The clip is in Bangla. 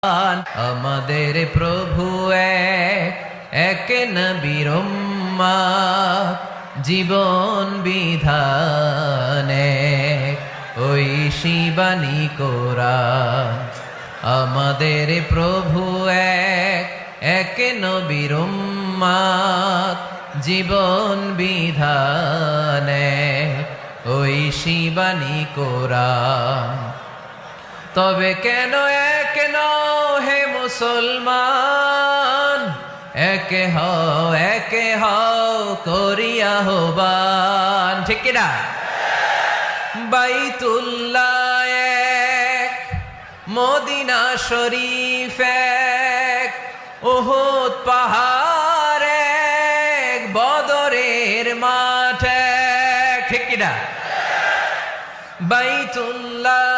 আমাদের প্রভু এক নবীর উম্মত, জীবন বিধান ওই শিবানী কোরআন। আমাদের প্রভু এক নবীর উম্মত, জীবন বিধান ওই শিবানী কোরআন। তবে কেন এক নও হে মুসলমান, একে হও করিয়া আহ্বান। ঠিক কিনা? বাইতুল্লাহ এক, মদিনা শরীফ এক, উহুদ পাহাড় এক, বদরের মাঠ এক। ঠিক কিনা? বাইতুল্লাহ